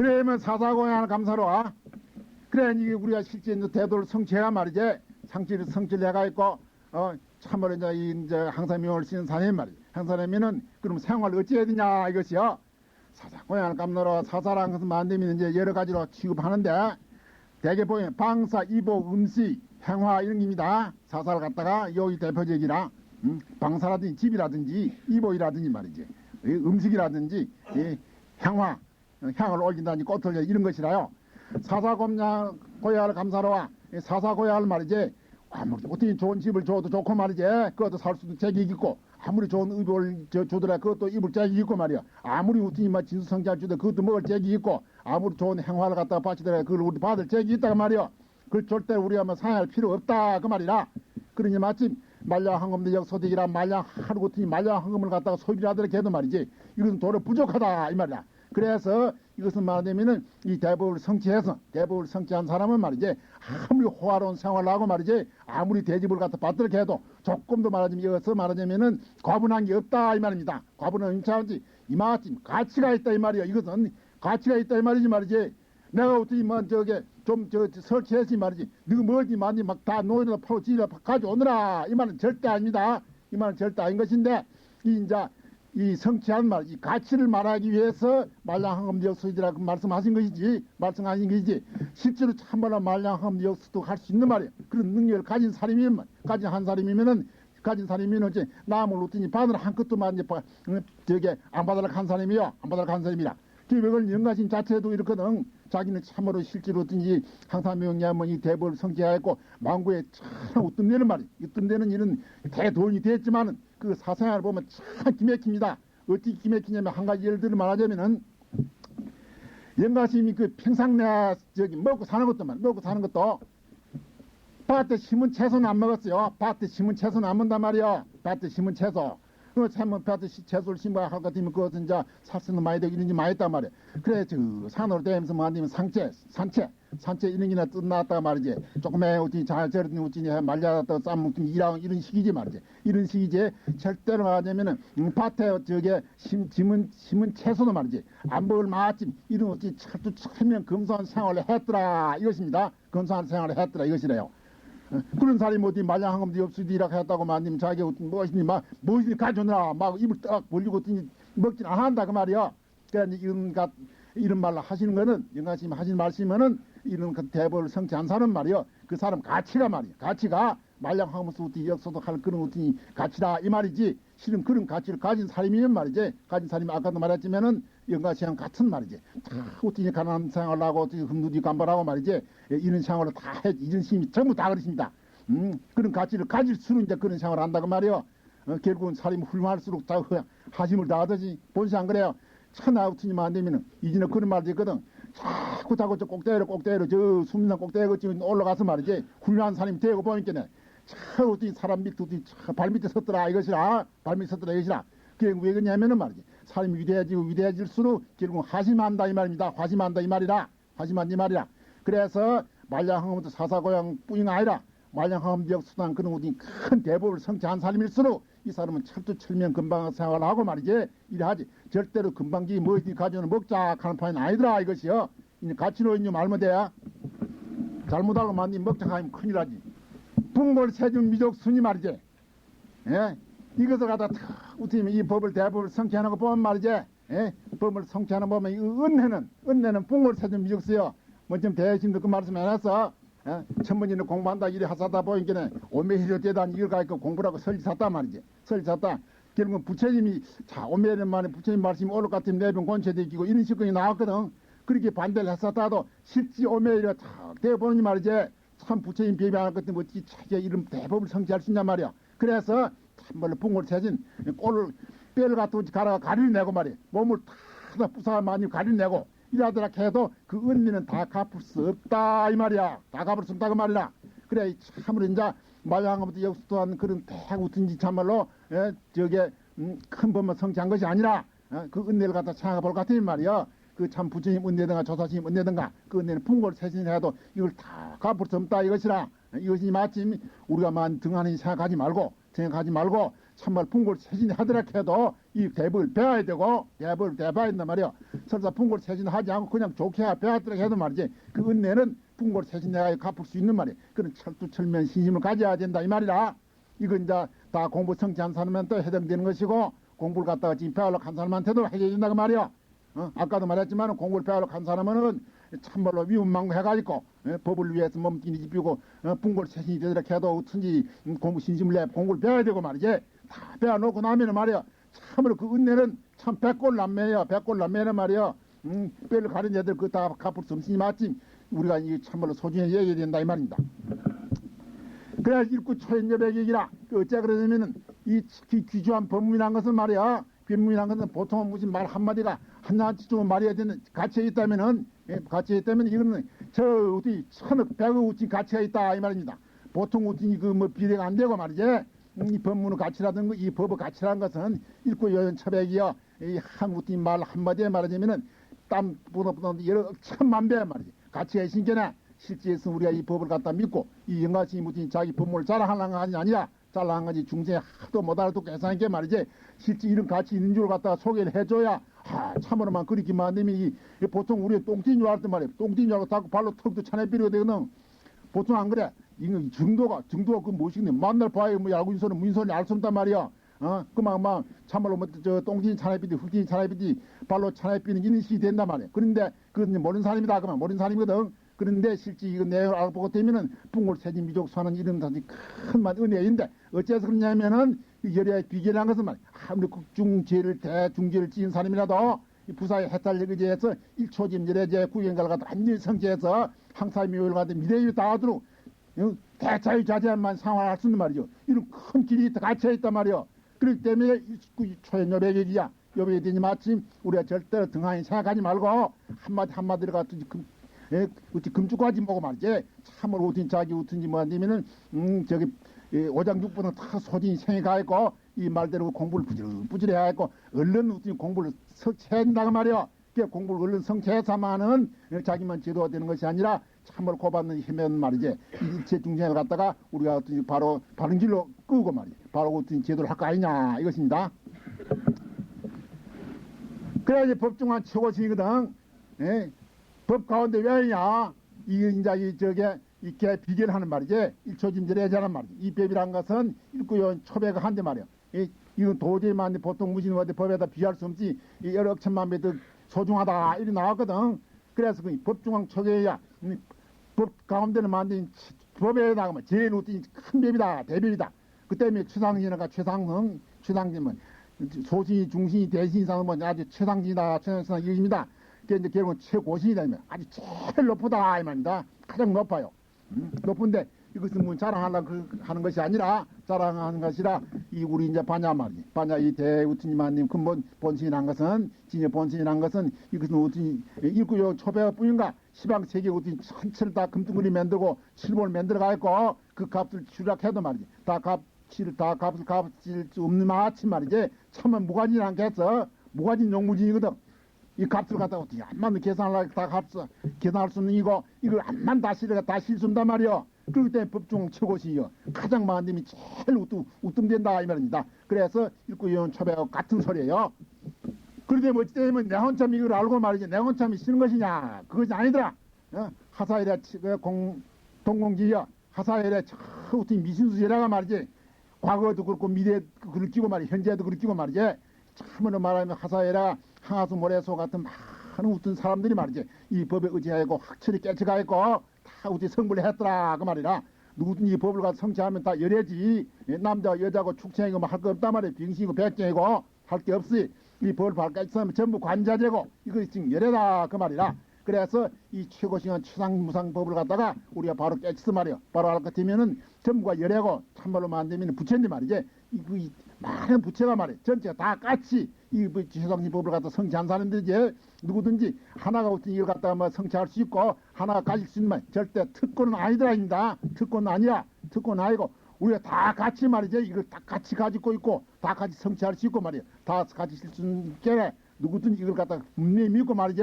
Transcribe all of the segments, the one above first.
그러면 사사고양을 감사로와. 그래 이게 우리가 실제 이제 대도를 성취해야 말이지. 성취를 해가 있고 참으로 이제 항사명을 쓰는 사람이 말이지. 항사라면은 그럼 생활을 어찌해야 되냐 이것이요. 사사고양을 감사로 사사라는 것은 만들면 이제 여러 가지로 취급하는데 대개 보면 방사, 이복, 음식, 행화 이런 겁니다. 사사를 갖다가 여기 대표적이라 방사라든지 집이라든지 이복이라든지 말이지. 음식이라든지 향화, 향을 올린다든지 꽃을 이런 것이라요. 사사고양을 감사로와 사사고양을 말이지. 아무리 어떻게 좋은 집을 줘도 좋고 말이지. 그것도 살 수도 잭이 있고 아무리 좋은 의복을 주더라 그것도 입을 잭이 있고 말이야. 아무리 어떻게 진수성찬 주더 그것도 먹을 잭이 있고 아무리 좋은 행화를 갖다가 바치더라 그걸 우리 받을 잭이 있다고 말이야. 그걸 절대 우리가 상할 필요 없다 그 말이라. 그러니 마침 말량황금도 역소득이라 말량 하루 같으니 말량황금을 갖다가 소비를 하더라 해도 말이지. 이것은 돈이 부족하다 이 말이야. 그래서 이것은 말하자면은 이 대법을 성취해서 대법을 성취한 사람은 말이지 아무리 호화로운 생활을 하고 말이지 아무리 대집을 갖다 받들게 해도 조금도 말하자면 이것서 말하자면은 과분한 게 없다 이 말입니다. 과분한 임차한지 이마침 가치가 있다 이 말이야. 이것은 가치가 있다 이 말이지. 내가 어떻게 좀 설치했지 말이지. 너가 뭐지 많이 막 다 노인을 파고 지를 가져오느라 이 말은 절대 아닙니다. 이 말은 절대 아닌 것인데 이 성취한 말, 이 가치를 말하기 위해서 말량황금역수이라고 말씀하신 것이지. 실제로 참말로 말량황금역수도 할 수 있는 말이에요. 그런 능력을 가진 사람이면, 가진 사람이면은 이제 남을 놓더니 바늘 한 끗도 안 받으려고 한 사람이요. 안 받으려고 한 사람이라. 그걸 영가신 자체도 이렇거든. 자기는 참으로 실제로 어떤지 항사명리하면 이 대법을 성취하였고 망고에 참 웃뜸되는 말이에요. 웃뜸되는 이런 대도인이 됐지만은 그 사생활을 보면 참 기맥힙니다. 어떻게 기맥히냐면 한 가지 예를 들어 말하자면은 영가심이 그 평상 먹고 사는 것도 밭에 심은 채소는 안 먹었어요. 밭에 심은 채소는 안 먹는단 말이야. 밭에 심은 채소. 밭에 채소를 심어야 할 것 같으면 그것은 이제 살수는 많이 되고 이런지 많이 했단 말이야. 그래, 산으로 대면서 만들면 산채 이런 게나 뜯나왔다가 말이지. 조금에 어찌 잘 저러더니 어찌 말려놨다가 쌈먹더니 이런 식이지 말이지. 이런 식이지. 절대로 말하자면은, 밭에 심은 채소도 말이지. 안 먹을 마침, 이런 어찌 철면 검소한 생활을 했더라. 이것입니다. 검소한 생활을 했더라. 이것이래요. 그런 사람이 어디 말량황금도 없으리라고 했다고 만님 자기 무엇이니 가져오느라 막 입을 딱 벌리고 먹진 않는다 그 말이야. 그러니까 이런 말을 하시는 거는 영가심 하신 말씀은 이런 그 대법을 성취한 사람 말이야. 그 사람 가치가 말이야. 가치가 말량황금도 역소득할 그런 어떤 가치다 이 말이지. 실은 그런 가치를 가진 사람이면 말이지. 가진 사람이 아까도 말했지만은 영가시랑 같은 말이지. 다 어떻게 가난한 생활을 하고 어떻게 흠누디 간발하고 말이지. 이런 생활을 다 해. 이런 심이 전부 다 그렇습니다. 그런 가치를 가질수록 이제 그런 생활을 한다고 말이요. 결국은 사람이 훌륭할수록 다 하심을 다 하듯이 본시 안 그래요. 천하 어떻게만 안 되면은 이전에 그런 말도 있거든. 자꾸 저 꼭대기로 저 숨는 꼭대기 올라가서 말이지. 훌륭한 사람이 되고 보니까네. 참 어떻게 사람 밑에 발밑에 섰더라 이것이라. 그게 왜 그러냐면은 말이지. 사람이 위대해질수록 결국 화심한다 이 말입니다. 화심한다 이 말이라. 그래서 말량황금도 사사고양 뿐이 아니라 말량황금 역수단 그런 어디 큰 대법을 성취한 사람일수록 이 사람은 철두철면 금방 생활하고 말이지. 이래하지. 절대로 금방기 뭐지 가져오는 먹자 하는 판이 아니더라 이것이요. 가치로 있는 말면 돼야. 잘못하고 만니 먹자 하면 큰일 나지. 풍골세준 미족 순이 말이지. 예? 이것을 갖다 어떻게 이 법을 대법을 성취하는 거 보면 말이지. 예? 법을 성취하는 거 보면 이 은혜는 풍골세준 미족수요. 뭐좀 대신도 그 말씀 해놨어. 예? 천번이는 공부한다 이래 하사다 보니까 오메히려 대단 이걸 가지고 공부라고 설리 샀단 말이지. 결국은 부처님이 오메히려 만에 부처님 말씀이 올 것 같으면 내병 권체되기고 이런 식으로 나왔거든. 그렇게 반대를 했었다도 실지 오메히려 탁 대보니 말이지. 참 부처님 비비할 것 때문에 어찌 차게 이런 대법을 성취할 수 있냐 말이야. 그래서 참말로 풍골 세진 뼈를 갖다 가리를 내고 말이야. 몸을 다 부사 많이 가리를 내고 이러더라 해도 그 은리는 다 갚을 수 없다 이 말이야. 다 갚을 수 없다 그 말이라. 그래 참으로 이제 말량황금도 역수도한 그런 대우든지 참말로 큰 법만 성취한 것이 아니라 그 은혜를 갖다 생각해 볼 것 같은 말이야. 그 참 부처님 은혜든가 조사님 은혜든가 그 은혜는 풍골 세진해도 이걸 다 갚을 수 없다 이것이라. 이것이 마침 우리가 등하는 생각하지 말고 참말 풍골 세진하더라 해도 이 대법을 배워야 되고 대법을 배워야 된단 말이야. 설사 풍골 세진하지 않고 그냥 좋게 배웠더라 해도 말이지 그 은혜는 풍골 세진 내가 갚을 수 있는 말이야. 그런 철두철면 신심을 가져야 된다 이 말이라. 이건 이제 다 공부 성취한 사람한테 해당되는 것이고 공부를 갖다가 지금 배우려고 한 사람한테도 해줘야 된다 그 말이야. 아까도 말했지만 공부를 배우려고 한 사람은 참말로 위험망해가지고 법을 위해서 몸뚱이 집히고 풍골 세신이 되더라 해도 어쩐지 공부 신심을 내 공부를 배워야 되고 말이지. 다 배워놓고 나면은 말이야 참으로 그 은혜는 참 백골남매야. 백골남매는 말이야. 뼈를 가린 애들 그 다 갚을 수 없으니 마침 우리가 이 참말로 소중히 얘기해야 된다 이 말입니다. 그래야 일구 초연여백이라 어째 그러냐면은 이 귀주한 법문이란 것은 말이야. 법문이란 것은 보통은 무슨 말 한마디가 한나치 좀 말해야 되는 가치가 있다면은 가치가 있다면 이거는 저 어디 천억 백억 우친 가치가 있다 이 말입니다. 보통 우친이 그 뭐 비례가 안 되고 말이지. 이 법문의 가치라든가 이 법의 가치라는 것은 일구 여연처백이여 이 한 우친 말 한마디에 말하자면은 땀보다 여러 천만 배 말이지. 가치가 있으니까 실제에서 우리가 이 법을 갖다 믿고 이 영가스님 무슨 자기 법문을 자랑하는 거 아니야. 자랑한 거지 중생에 하도 못 알아듣고 계산한 게 말이지. 실제 이런 가치 있는 줄 갖다가 소개를 해줘야 참으로만 그렇게만 되면 이 보통 우리 똥띠인 줄 알았단 말이야. 똥띠인 줄 알고 자꾸 발로 턱도 차내 비려야 되거든. 보통 안 그래. 이거 정도가 그 무엇이겠네. 만날 봐야 뭐 야구인소는 무인소는 알 수 없단 말이야. 그만 막 참말로 뭐저 똥띠인 차내비디 흙띠인 차내비디 발로 차내비는 인식이 된단 말이야. 그런데 그건 모르는 사람이다. 그만 모르는 사람이거든. 그런데 실제 이거 내용을 알아보고 되면은 풍골세진 미족수하는 이런 큰 은혜인데 어째서 그러냐면은 열애의 비결이라는 것은 말이야. 아무리 국중죄를 대중죄를 지은 사람이라도 부사의 해탈력 의지해서 일초짐 열애제 구경가를 갖다 완전히 성취해서 항사의 묘를 갖다 미래에 닿아도록 대자유자재만 상환할 수 있는 말이죠. 이런 큰 길이 갇혀 있단 말이요. 그렇기 때문에 초연 여백이야. 여백이 되니 마침 우리가 절대로 등한히 생각하지 말고 한마디로 갖다 어찌 금주까지 먹고 말이지. 참으로 어딘 자기 어떤지 뭐 아니면은 저기 오장육부는 다 소진이 생해가 있고 이 말대로 공부를 부지런해야 했고 얼른 어떤 공부를 성취해야 된다고 말이야. 공부를 얼른 성취해서만은 자기만 제도가 되는 것이 아니라 참으로 고받는 힘은 말이지. 일체 중생을 갖다가 우리가 어떤 바로 바른 길로 끄고 말이지. 바로 어떤 제도를 할 거 아니냐 이것입니다. 그래야지 법중한 최고신이거든. 법 가운데 왜냐? 이게 이제 저게 이렇게 비결하는 말이지. 일초짐절해자란 말이지. 이 법이란 것은 일구요 초배가 한데 말이야. 이건 도저히만 보통 무신한테 법에다 비할 수 없지. 여러 억천만 배도 소중하다 이리 나왔거든. 그래서 그 법중앙 초계야 법 가운데는 만든 법에다가 뭐 제일 우선 큰 법이다 대법이다. 그 때문에 최상진이가 최상진은 소신이 중신이 대신이 상은 뭐 아주 최상진이다 최상진 이것입니다. 그게 이제 결국은 최고신이다 아주 제일 높다 이 말입니다. 가장 높아요. 높은데 이것은 뭐 자랑하려고 하는 것이 아니라 자랑하는 것이라 이 우리 이제 반야 말이지. 반야 이 대우트님만님 근본 본신이란 것은 진여 본신이란 것은 이것은 우트니 일구요 초배뿐인가 시방 세계 우트니 전체를 다 금덩어리 만들고 칠볼 만들어가 있고 그 값을 추락해도 말이지. 다 값을 값을 수 없는 마침 말이지. 참은 무가진이란 게 해서 무가진 용무진이거든. 이 값을 갖다가 어떻게 안만 계산하려고 다 계산할 수 있는 이걸 안만 다 실수한단 말이요. 그렇기 때문에 법중 최고시요. 가장 많은 님이 제일 우뚱된다 이 말입니다. 그래서 일구연 초배하고 같은 소리예요. 그런데 뭐 어찌되면 내 혼참 이걸 알고 말이지. 내 혼참이 싫은 것이냐. 그것이 아니더라. 하사일에 동공지여 하사일에 어떻게 미신수제라가 말이지. 과거도 그렇고 미래도 그렇고 말이지. 현재도 그렇고 말이지. 참으로 말하면 하사일에 항하수 모래소 같은 많은 어떤 사람들이 말이지 이 법에 의지하고 확철이 깨쳐가 있고 다 우리 성불을 했더라 그 말이라. 누구든지 이 법을 가서 성취하면 다 열애지. 남자 여자고 축생이고 뭐 할 거 없단 말이야. 빙신이고 백경이고 할 게 없이 이 법을 발까지 쓰면 전부 관자재고 이것이 지금 열애다 그 말이라. 그래서 이 최고시간 최상무상 법을 갖다가 우리가 바로 깨치서 말이야. 바로 할 것 같으면은 전부가 열애고 참말로 만들면 부처인데 말이지. 이 많은 부처가 말이야. 전체가 다 같이 이 최상지 법을 갖다 성취한 사람들이지. 누구든지 하나가 어떤 이걸 갖다가 뭐 성취할 수 있고 하나가 가질 수 있는 말 절대 특권은 아니더라입니다. 특권은 아니야. 특권은 아니고 우리가 다 같이 말이죠. 이걸 다 같이 가지고 있고 다 같이 성취할 수 있고 말이야. 다 같이 쓸 수 있는 게 누구든지 이걸 갖다가 분명히 믿고 말이지.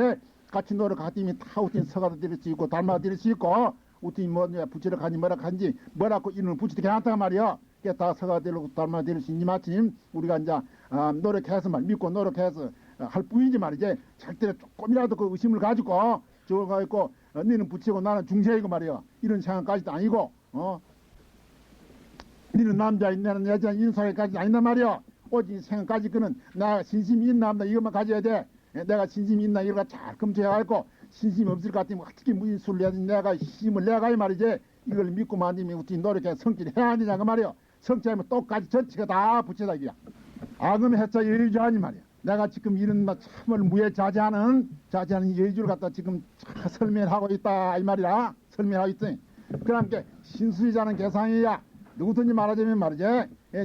같이 노력하면 다 어떤 서가도 드릴 수 있고 닮아 드릴 수 있고 어떤 뭐 부처를 가니 뭐라 간지 뭐라고 이놈을 부처도 괜찮단 말이야. 다 서가 되고 닮아 될 수 있니 마침 우리가 이제 노력해서 믿고 노력해서 할 뿐이지 말이지. 절대 조금이라도 그 의심을 가지고 저거 있고 너는 부치고 나는 중세이고 말이야. 이런 생각까지도 아니고 너는 남자인 나는 여자인 이런 생각까지도 아닌단 말이야. 오직 생각까지 그는 나 신심이 있나 없나 이것만 가져야 돼. 내가 신심이 있나 이거가 잘 검토해갖고 신심이 없을 것 같으면 어떻게 무슨 수를 해야지. 내가 힘을 내가 이 말이지. 이걸 믿고 만지면 어떻게 노력해 성질이 해야 되냐 그 말이야. 성질하면 똑같이 전체가 다 붙여다 이거야. 악음 해자 여유자하니 말이야. 내가 지금 이런 참을 무해자제하는 여유주를 갖다 지금 설명하고 있다 이 말이야. 설명하고 있더니 그러니까 신수이자는 계상이야. 누구든지 말하자면 말이지.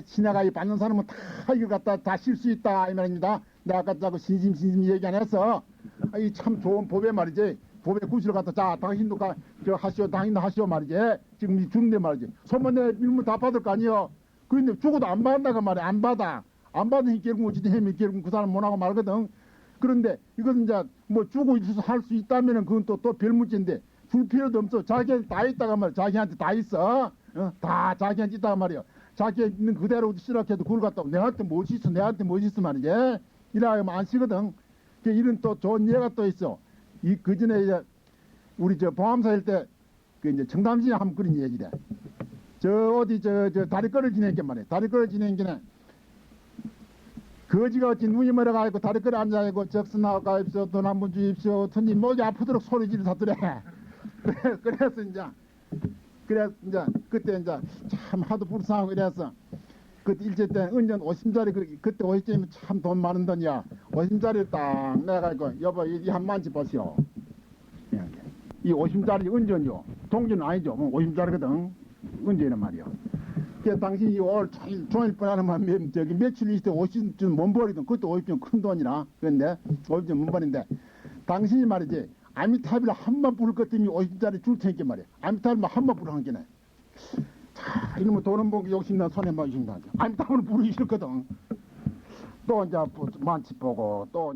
지나가 받는 사람은 다 이걸 갖다 다 실 수 있다 이 말입니다. 내가 아까 자꾸 신심 얘기 안 했어. 이 참 좋은 법에 말이지. 법의 구실을 갖다 자 당신도 저 하시오 당신도 하시오 말이지. 지금 주는데 말이지. 소문 내 밀물 다 받을 거 아니여. 그런데 죽어도 안 받는다고 말이야. 안 받아. 안 받으니 결국 어찌든 해면 결국 그 사람 못하고 말거든. 그런데 이것은 이제 뭐 주고 있어서 할 수 있다면은 그건 또 별 문제인데 줄 필요도 없어. 자기한테 다 있다가 말이야. 자기한테 다 있어. 다 자기한테 있다가 말이야. 자기 있는 그대로 시락해도 그걸 갖다 내한테 무엇이 있어 내한테 무엇이 있어 말이지. 이라면 안 쓰거든. 이런 또 좋은 예가 또 있어. 그 전에 이제 우리 저 보암사일 때 그 이제 청담시에 한번 그런 얘기래. 저 어디 저 다리거를 지내니까 말이야. 다리거를 지내니까 거지가 어찌 눈이 멀어가지고 다리거리 앉아있고 적선하고 가입시오 돈 한 번 주십시오 턴지 목이 아프도록 소리 지르사더래. 그래서 이제 그때 이제 참 하도 불쌍하고 이래서 그때 일제 때 은전 50짜리 그때 50짜리면 참 돈 많은 돈이야. 50짜리 딱 내가지고 여보 이 한 만치 보시오. 이 50짜리 은전이요. 동전은 아니죠. 50짜리거든. 은전이란 말이야. 당신이 올 종일 뻔하면 저기 며칠 있을 때 50쯤 못 버리던 그것도 50쯤 큰 돈이라. 그런데 50쯤 못 버린데 당신이 말이지 아미타비를 한 번 부를 것 때문에 50짜리 줄 테니까 말이야. 아미타비만 한 번 부르는 게네. 자, 이놈의 돈은 보기 욕심나 손에 막 욕심나. 아미타비를 부르기 싫거든. 또 이제 만치 보고 또